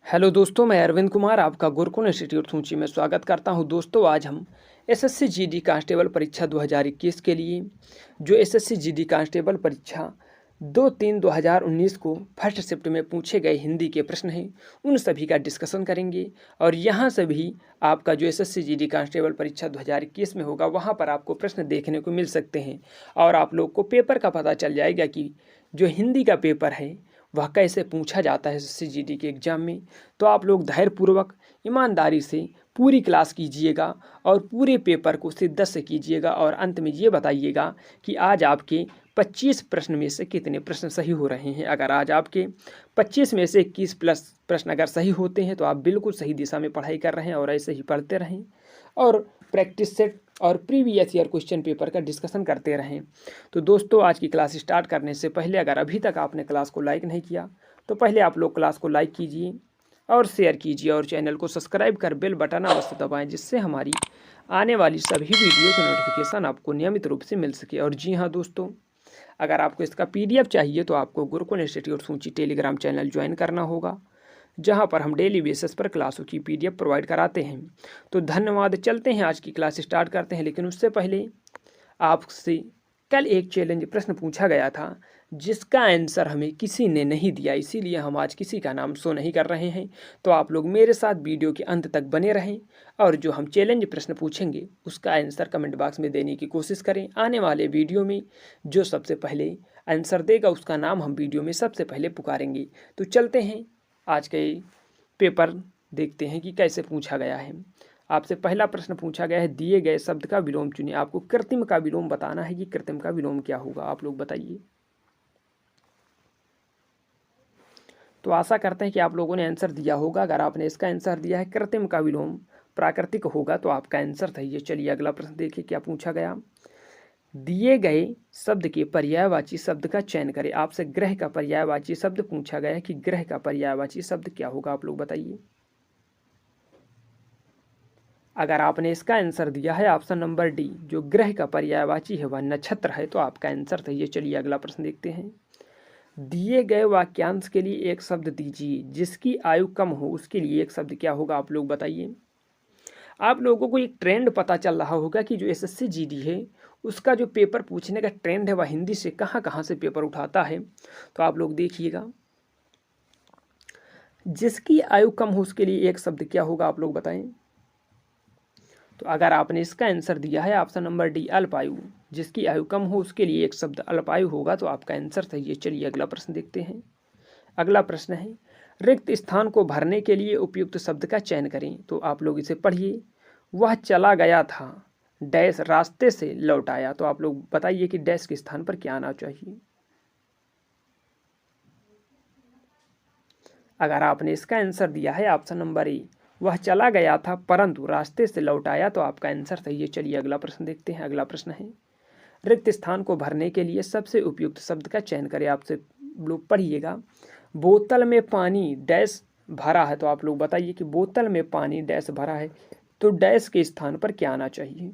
Hello दोस्तों, मैं अरविंद कुमार आपका गुरुकुल इंस्टीट्यूट सूंची में स्वागत करता हूं। दोस्तों, आज हम एसएससी जीडी कांस्टेबल परीक्षा 2021 के लिए जो एसएससी जीडी कांस्टेबल परीक्षा 2/3/2019 को फर्स्ट शिफ्ट में पूछे गए हिंदी के प्रश्न हैं, उन सभी का डिस्कशन करेंगे। और यहाँ से भी आपका जो एसएससी जीडी कांस्टेबल परीक्षा 2021 में होगा, वहाँ पर आपको प्रश्न देखने को मिल सकते हैं और आप लोग को पेपर का पता चल जाएगा कि जो हिंदी का पेपर है वह कैसे पूछा जाता है एसएससी जीडी के एग्ज़ाम में। तो आप लोग धैर्यपूर्वक ईमानदारी से पूरी क्लास कीजिएगा और पूरे पेपर को शिद्दत से कीजिएगा और अंत में ये बताइएगा कि आज आपके 25 प्रश्न में से कितने प्रश्न सही हो रहे हैं। अगर आज आपके 25 में से 21 प्लस प्रश्न अगर सही होते हैं तो आप बिल्कुल सही दिशा में पढ़ाई कर रहे हैं और ऐसे ही पढ़ते रहें और प्रैक्टिस सेट और प्रीवियस ईयर क्वेश्चन पेपर का डिस्कशन करते रहें। तो दोस्तों, आज की क्लास स्टार्ट करने से पहले अगर अभी तक आपने क्लास को लाइक नहीं किया तो पहले आप लोग क्लास को लाइक कीजिए और शेयर कीजिए और चैनल को सब्सक्राइब कर बेल बटन अवश्य दबाएं, जिससे हमारी आने वाली सभी वीडियो की नोटिफिकेशन आपको नियमित रूप से मिल सके। और जी हाँ दोस्तों, अगर आपको इसका पीडीएफ चाहिए तो आपको गुरुकुल इंस्टीट्यूट सूंची टेलीग्राम चैनल ज्वाइन करना होगा, जहां पर हम डेली बेसिस पर क्लासों की पीडीएफ प्रोवाइड कराते हैं। तो धन्यवाद। चलते हैं, आज की क्लास स्टार्ट करते हैं। लेकिन उससे पहले आपसे कल एक चैलेंज प्रश्न पूछा गया था जिसका आंसर हमें किसी ने नहीं दिया, इसीलिए हम आज किसी का नाम शो नहीं कर रहे हैं। तो आप लोग मेरे साथ वीडियो के अंत तक बने रहें और जो हम चैलेंज प्रश्न पूछेंगे उसका आंसर कमेंट बॉक्स में देने की कोशिश करें। आने वाले वीडियो में जो सबसे पहले आंसर देगा उसका नाम हम वीडियो में सबसे पहले पुकारेंगे। तो चलते हैं, आज के पेपर देखते हैं कि कैसे पूछा गया है। आपसे पहला प्रश्न पूछा गया है, दिए गए शब्द का विलोम चुनिए। आपको कृत्रिम का विलोम बताना है कि कृत्रिम का विलोम क्या होगा, आप लोग बताइए। तो आशा करते हैं कि आप लोगों ने आंसर दिया होगा। अगर आपने इसका आंसर दिया है कृत्रिम का विलोम प्राकृतिक होगा तो आपका आंसर सही है। चलिए अगला प्रश्न देखिए क्या पूछा गया। दिए गए शब्द के पर्यायवाची शब्द का चयन करें। आपसे ग्रह का पर्यायवाची शब्द पूछा गया है कि ग्रह का पर्यायवाची शब्द क्या होगा, आप लोग बताइए। अगर आपने इसका आंसर दिया है ऑप्शन नंबर डी, जो ग्रह का पर्यायवाची है वह नक्षत्र है, तो आपका आंसर सही है। चलिए अगला प्रश्न देखते हैं। दिए गए वाक्यांश के लिए एक शब्द दीजिए। जिसकी आयु कम हो उसके लिए एक शब्द क्या होगा, आप लोग बताइए। आप लोगों को एक ट्रेंड पता चल रहा होगा कि जो एसएससी जीडी है उसका जो पेपर पूछने का ट्रेंड है वह हिंदी से कहाँ कहाँ से पेपर उठाता है। तो आप लोग देखिएगा, जिसकी आयु कम हो उसके लिए एक शब्द क्या होगा, आप लोग बताएं। तो अगर आपने इसका आंसर दिया है ऑप्शन नंबर डी अल्पायु, जिसकी आयु कम हो उसके लिए एक शब्द अल्पायु होगा, तो आपका आंसर सही है। चलिए अगला प्रश्न देखते हैं। अगला प्रश्न है, रिक्त स्थान को भरने के लिए उपयुक्त शब्द का चयन करें। तो आप लोग इसे पढ़िए। वह चला गया था डैश रास्ते से लौट आया। तो आप लोग बताइए कि डैश के स्थान पर क्या आना चाहिए। अगर आपने इसका आंसर दिया है ऑप्शन नंबर ए, वह चला गया था परंतु रास्ते से लौट आया, तो आपका आंसर सही है। चलिए अगला प्रश्न देखते हैं। अगला प्रश्न है, रिक्त स्थान को भरने के लिए सबसे उपयुक्त शब्द का चयन करें। आपसे लोग पढ़िएगा। बोतल में पानी डैश भरा है। तो आप लोग बताइए कि बोतल में पानी डैश भरा है, तो डैश के स्थान पर क्या आना चाहिए।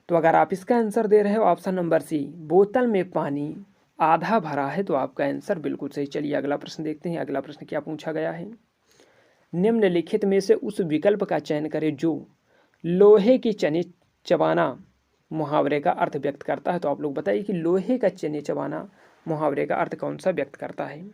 तो अगर आप इसका आंसर दे रहे हो ऑप्शन नंबर सी, बोतल में पानी आधा भरा है, तो आपका आंसर बिल्कुल सही। चलिए अगला प्रश्न देखते हैं। अगला प्रश्न क्या पूछा गया है। निम्नलिखित में से उस विकल्प का चयन करें जो लोहे की चने चबाना मुहावरे का अर्थ व्यक्त करता है। तो आप लोग बताइए कि लोहे का चने चबाना मुहावरे का अर्थ कौन सा व्यक्त करता है।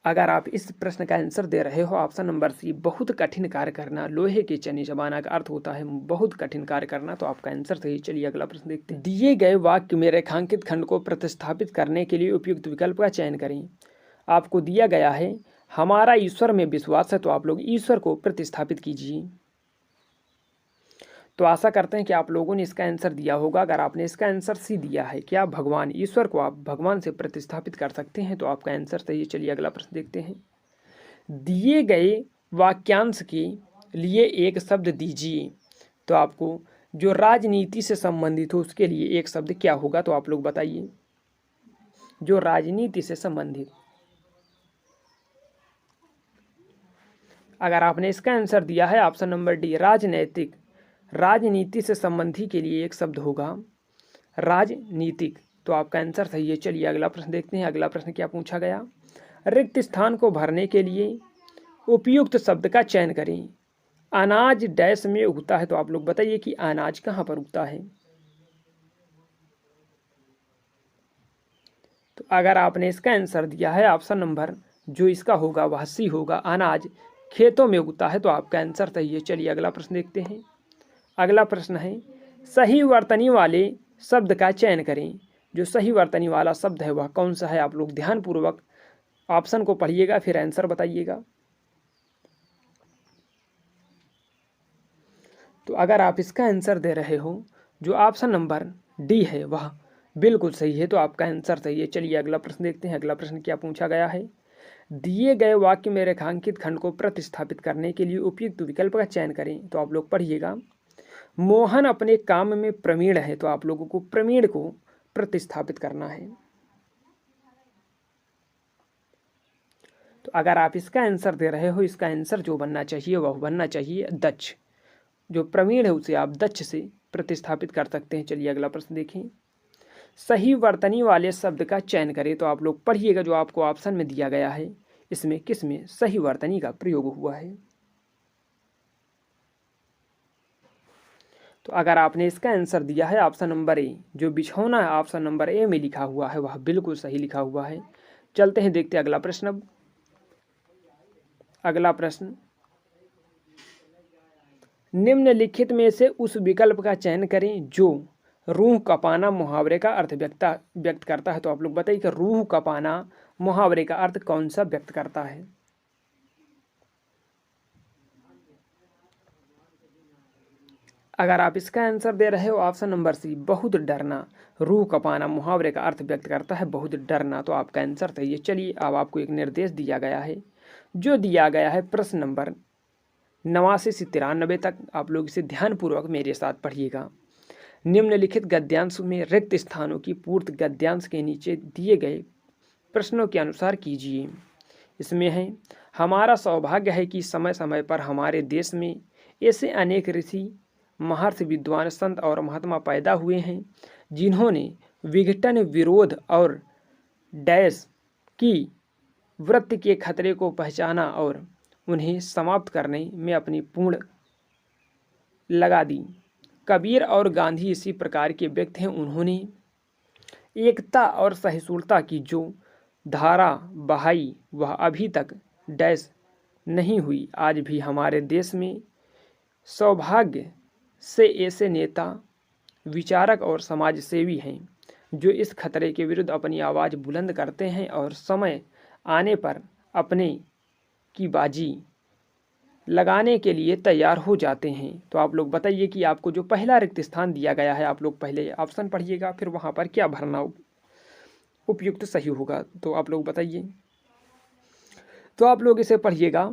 अगर आप इस प्रश्न का आंसर दे रहे हो ऑप्शन नंबर सी, बहुत कठिन कार्य करना, लोहे के चने चबाना का अर्थ होता है बहुत कठिन कार्य करना, तो आपका आंसर सही। चलिए अगला प्रश्न देखते हैं। दिए गए वाक्य में रेखांकित खंड को प्रतिस्थापित करने के लिए उपयुक्त विकल्प का चयन करें। आपको दिया गया है हमारा ईश्वर में विश्वास है, तो आप लोग ईश्वर को प्रतिस्थापित कीजिए। तो आशा करते हैं कि आप लोगों ने इसका आंसर दिया होगा। अगर आपने इसका आंसर सी दिया है कि आप भगवान ईश्वर को आप भगवान से प्रतिस्थापित कर सकते हैं, तो आपका आंसर सही है। चलिए अगला प्रश्न देखते हैं। दिए गए वाक्यांश के लिए एक शब्द दीजिए। तो आपको जो राजनीति से संबंधित हो उसके लिए एक शब्द क्या होगा, तो आप लोग बताइए। जो राजनीति से संबंधित, अगर आपने इसका आंसर दिया है ऑप्शन नंबर डी राजनैतिक, राजनीति से संबंधी के लिए एक शब्द होगा राजनीतिक। तो आपका आंसर सही है। चलिए अगला प्रश्न देखते हैं। अगला प्रश्न क्या पूछा गया, रिक्त स्थान को भरने के लिए उपयुक्त शब्द का चयन करें। अनाज डैश में उगता है, तो आप लोग बताइए कि अनाज कहाँ पर उगता है। तो अगर आपने इसका आंसर दिया है ऑप्शन नंबर जो इसका होगा वह सी होगा, अनाज खेतों में उगता है, तो आपका आंसर सही है। चलिए अगला प्रश्न देखते हैं। अगला प्रश्न है, सही वर्तनी वाले शब्द का चयन करें। जो सही वर्तनी वाला शब्द है वह कौन सा है। आप लोग ध्यानपूर्वक ऑप्शन को पढ़िएगा फिर आंसर बताइएगा। तो अगर आप इसका आंसर दे रहे हो जो ऑप्शन नंबर डी है वह बिल्कुल सही है, तो आपका आंसर सही है। चलिए अगला प्रश्न देखते हैं। अगला प्रश्न क्या पूछा गया है, दिए गए वाक्य में रेखांकित खंड को प्रतिस्थापित करने के लिए उपयुक्त विकल्प का चयन करें। तो आप लोग पढ़िएगा, मोहन अपने काम में प्रवीण है, तो आप लोगों को प्रवीण को प्रतिस्थापित करना है। तो अगर आप इसका आंसर दे रहे हो, इसका आंसर जो बनना चाहिए वह बनना चाहिए दक्ष। जो प्रवीण है उसे आप दक्ष से प्रतिस्थापित कर सकते हैं। चलिए अगला प्रश्न देखें, सही वर्तनी वाले शब्द का चयन करें। तो आप लोग पढ़िएगा, जो आपको ऑप्शन में दिया गया है इसमें किस में सही वर्तनी का प्रयोग हुआ है। तो अगर आपने इसका आंसर दिया है ऑप्शन नंबर ए, जो बिछौना है ऑप्शन नंबर ए में लिखा हुआ है वह बिल्कुल सही लिखा हुआ है। चलते हैं देखते हैं अगला प्रश्न। अब अगला प्रश्न, निम्नलिखित में से उस विकल्प का चयन करें जो रूह कपाना मुहावरे का अर्थ व्यक्त करता है। तो आप लोग बताइए कि रूह कपाना मुहावरे का अर्थ कौन सा व्यक्त करता है। अगर आप इसका आंसर दे रहे हो ऑप्शन नंबर सी, बहुत डरना, रूह कपाना मुहावरे का अर्थ व्यक्त करता है बहुत डरना, तो आपका आंसर सही है। चलिए अब आपको एक निर्देश दिया गया है, जो दिया गया है प्रश्न नंबर 89 से 93 तक। आप लोग इसे ध्यानपूर्वक मेरे साथ पढ़िएगा। निम्नलिखित गद्यांश में रिक्त स्थानों की पूर्ति गद्यांश के नीचे दिए गए प्रश्नों के अनुसार कीजिए। इसमें है, हमारा सौभाग्य है कि समय समय पर हमारे देश में ऐसे अनेक ऋषि महर्षि विद्वान संत और महात्मा पैदा हुए हैं जिन्होंने विघटन विरोध और डैश की वृत्ति के खतरे को पहचाना और उन्हें समाप्त करने में अपनी पूर्ण लगा दी। कबीर और गांधी इसी प्रकार के व्यक्ति हैं। उन्होंने एकता और सहिष्णुता की जो धारा बहाई वह अभी तक डैश नहीं हुई। आज भी हमारे देश में सौभाग्य से ऐसे नेता विचारक और समाज सेवी हैं जो इस खतरे के विरुद्ध अपनी आवाज़ बुलंद करते हैं और समय आने पर अपने की बाजी लगाने के लिए तैयार हो जाते हैं। तो आप लोग बताइए कि आपको जो पहला रिक्त स्थान दिया गया है, आप लोग पहले ऑप्शन पढ़िएगा फिर वहाँ पर क्या भरना उपयुक्त सही होगा। तो आप लोग बताइए। तो आप लोग इसे पढ़िएगा,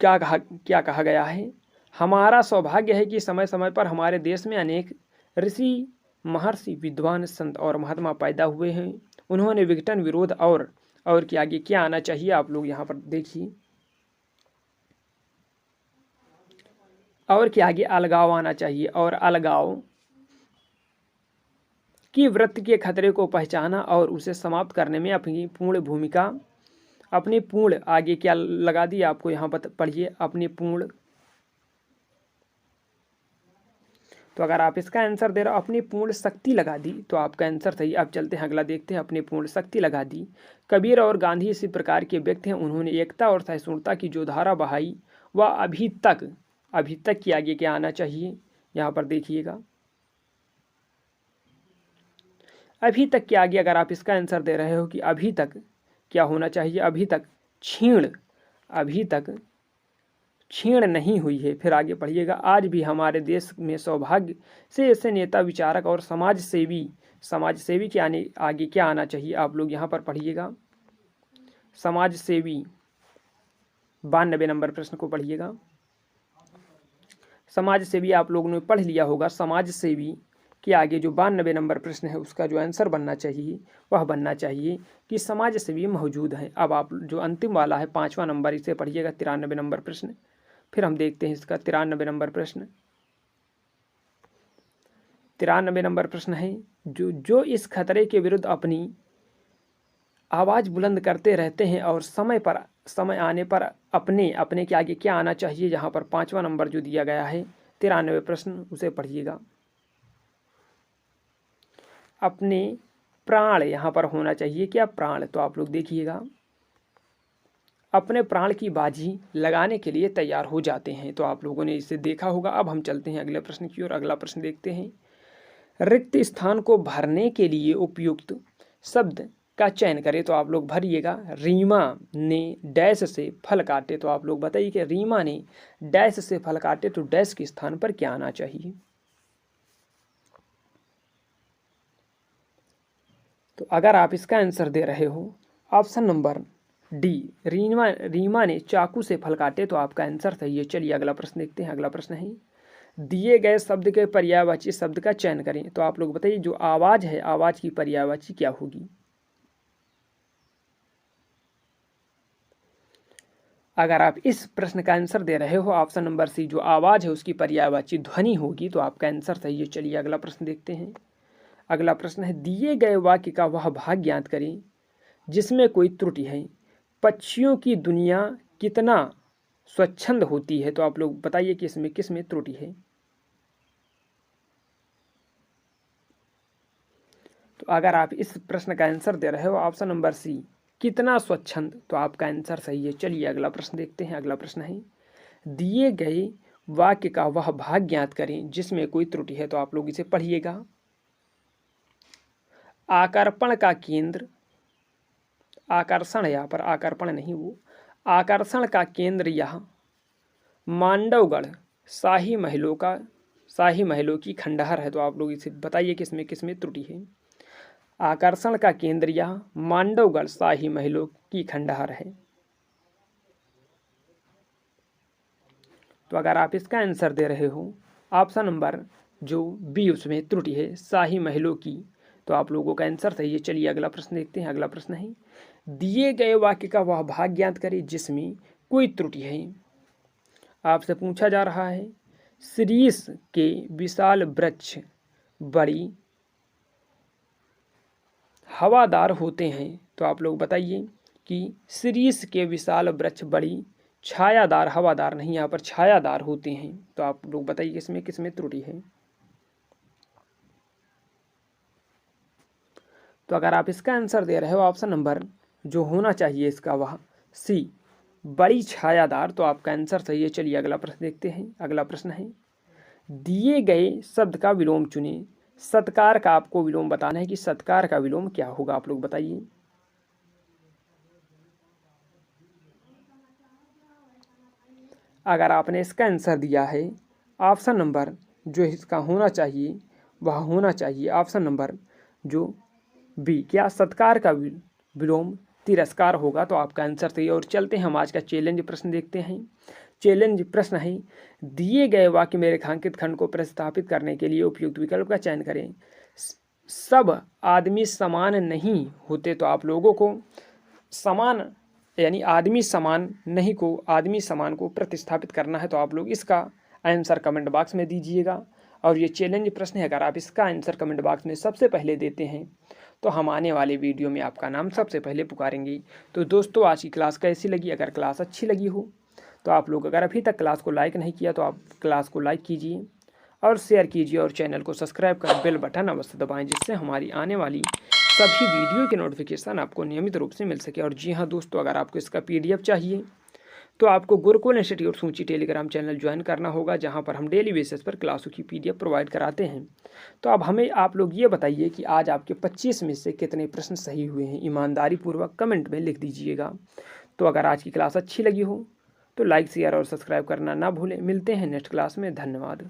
क्या कहा गया है, हमारा सौभाग्य है कि समय समय पर हमारे देश में अनेक ऋषि महर्षि विद्वान संत और महात्मा पैदा हुए हैं। उन्होंने विघटन विरोध और के आगे क्या आना चाहिए। आप लोग यहाँ पर देखिए, और के आगे अलगाव आना चाहिए, और अलगाव की वृत्ति के खतरे को पहचाना और उसे समाप्त करने में अपनी पूर्ण भूमिका, अपनी पूर्ण आगे क्या लगा दी आपको यहाँ पर पढ़िए, अपनी पूर्ण। तो अगर आप इसका आंसर दे रहे हो अपनी पूर्ण शक्ति लगा दी, तो आपका आंसर सही। अब चलते हैं अगला देखते हैं, अपनी पूर्ण शक्ति लगा दी। कबीर और गांधी इसी प्रकार के व्यक्ति हैं। उन्होंने एकता और सहिष्णुता की जो धारा बहाई वह अभी तक की आगे क्या आना चाहिए, यहाँ पर देखिएगा। अभी तक के आगे अगर आप इसका आंसर दे रहे हो कि अभी तक क्या होना चाहिए, अभी तक क्षीण नहीं हुई है। फिर आगे पढ़िएगा, आज भी हमारे देश में सौभाग्य से ऐसे नेता विचारक और समाज सेवी के आगे क्या आना चाहिए। आप लोग यहाँ पर पढ़िएगा, समाज सेवी। 92 नंबर प्रश्न को पढ़िएगा। समाज सेवी आप लोगों ने पढ़ लिया होगा। समाज सेवी के आगे जो 92 नंबर प्रश्न है उसका जो आंसर बनना चाहिए वह बनना चाहिए कि समाज सेवी मौजूद हैं। अब आप जो अंतिम वाला है 5वां नंबर, इसे पढ़िएगा, 93 नंबर प्रश्न। फिर हम देखते हैं इसका 93 नंबर प्रश्न। 93 नंबर प्रश्न है, जो इस खतरे के विरुद्ध अपनी आवाज़ बुलंद करते रहते हैं और समय आने पर अपने के आगे क्या आना चाहिए। यहाँ पर 5वां नंबर जो दिया गया है 93 प्रश्न, उसे पढ़िएगा। अपने प्राण यहाँ पर होना चाहिए, क्या प्राण, तो आप लोग देखिएगा अपने प्राण की बाजी लगाने के लिए तैयार हो जाते हैं। तो आप लोगों ने इसे देखा होगा। अब हम चलते हैं अगले प्रश्न की ओर। अगला प्रश्न देखते हैं। रिक्त स्थान को भरने के लिए उपयुक्त शब्द का चयन करें। तो आप लोग भरिएगा। रीमा ने डैश से फल काटे। तो आप लोग बताइए कि रीमा ने डैश से फल काटे, तो डैश के स्थान पर क्या आना चाहिए। तो अगर आप इसका आंसर दे रहे हो ऑप्शन नंबर डी, रीमा ने चाकू से फल काटे, तो आपका आंसर सही है। चलिए अगला प्रश्न देखते हैं। अगला प्रश्न है, दिए गए शब्द के पर्यायवाची शब्द का चयन करें। तो आप लोग बताइए जो आवाज है, आवाज की पर्यायवाची क्या होगी। अगर आप इस प्रश्न का आंसर दे रहे हो ऑप्शन नंबर सी, जो आवाज है उसकी पर्यायवाची ध्वनि होगी, तो आपका आंसर सही है। चलिए अगला प्रश्न देखते हैं। अगला प्रश्न है, दिए गए वाक्य का वह भाग ज्ञात करें जिसमें कोई त्रुटि है। पक्षियों की दुनिया कितना स्वच्छंद होती है। तो आप लोग बताइए कि इसमें किस में त्रुटि है। तो अगर आप इस प्रश्न का आंसर दे रहे हो ऑप्शन नंबर सी, कितना स्वच्छंद, तो आपका आंसर सही है। चलिए अगला प्रश्न देखते हैं। अगला प्रश्न है, दिए गए वाक्य का वह भाग ज्ञात करें जिसमें कोई त्रुटि है। तो आप लोग इसे पढ़िएगा। आकर्षण का केंद्र, आकर्षण, यहाँ पर आकर्षण नहीं, वो आकर्षण का केंद्र यह मांडवगढ़ शाही महलों की खंडहर है। तो आप लोग इसे बताइए कि इसमें किस में त्रुटि है। आकर्षण का केंद्र यह मांडवगढ़ शाही महलों की खंडहर है। तो अगर आप इसका आंसर दे रहे हो ऑप्शन नंबर जो बी, उसमें त्रुटि है शाही महलों की, तो आप लोगों का आंसर सही है। चलिए अगला प्रश्न देखते हैं। अगला प्रश्न है, दिए गए वाक्य का वह भाग ज्ञात करें जिसमें कोई त्रुटि है। आपसे पूछा जा रहा है, शीरीष के विशाल वृक्ष बड़ी हवादार होते हैं। तो आप लोग बताइए कि शीरीष के विशाल वृक्ष बड़ी छायादार, हवादार नहीं, यहाँ पर छायादार होते हैं। तो आप लोग बताइए इसमें किसमें त्रुटि है। तो अगर आप इसका आंसर दे रहे हो ऑप्शन नंबर जो होना चाहिए इसका वह सी, बड़ी छायादार, तो आपका आंसर सही है। चलिए अगला प्रश्न देखते हैं। अगला प्रश्न है, दिए गए शब्द का विलोम चुनें। सत्कार का आपको विलोम बताना है कि सत्कार का विलोम क्या होगा। आप लोग बताइए। अगर आपने इसका आंसर दिया है ऑप्शन नंबर जो इसका होना चाहिए वह होना चाहिए ऑप्शन नंबर जो बी, क्या सत्कार का विलोम तिरस्कार होगा, तो आपका आंसर सही है। और चलते हैं हम आज का चैलेंज प्रश्न देखते हैं। चैलेंज प्रश्न है, दिए गए वाक्य में रेखांकित खंड को प्रतिस्थापित करने के लिए उपयुक्त विकल्प का चयन करें। सब आदमी समान नहीं होते। तो आप लोगों को समान यानी आदमी समान नहीं को आदमी समान को प्रतिस्थापित करना है। तो आप लोग इसका आंसर कमेंट बॉक्स में दीजिएगा। और ये चैलेंज प्रश्न है, अगर आप इसका आंसर कमेंट बॉक्स में सबसे पहले देते हैं तो हम आने वाले वीडियो में आपका नाम सबसे पहले पुकारेंगे। तो दोस्तों आज की क्लास कैसी लगी। अगर क्लास अच्छी लगी हो तो आप लोग अगर अभी तक क्लास को लाइक नहीं किया तो आप क्लास को लाइक कीजिए और शेयर कीजिए और चैनल को सब्सक्राइब कर बेल बटन अवश्य दबाएं, जिससे हमारी आने वाली सभी वीडियो के नोटिफिकेशन आपको नियमित रूप से मिल सके। और जी हाँ दोस्तों, अगर आपको इसका PDF चाहिए तो आपको गुरुकुल इंस्टीट्यूट सूची टेलीग्राम चैनल ज्वाइन करना होगा, जहां पर हम डेली बेसिस पर क्लासों की PDF प्रोवाइड कराते हैं। तो अब हमें आप लोग ये बताइए कि आज आपके 25 में से कितने प्रश्न सही हुए हैं। ईमानदारी पूर्वक कमेंट में लिख दीजिएगा। तो अगर आज की क्लास अच्छी लगी हो तो लाइक शेयर और सब्सक्राइब करना ना भूलें। मिलते हैं नेक्स्ट क्लास में। धन्यवाद।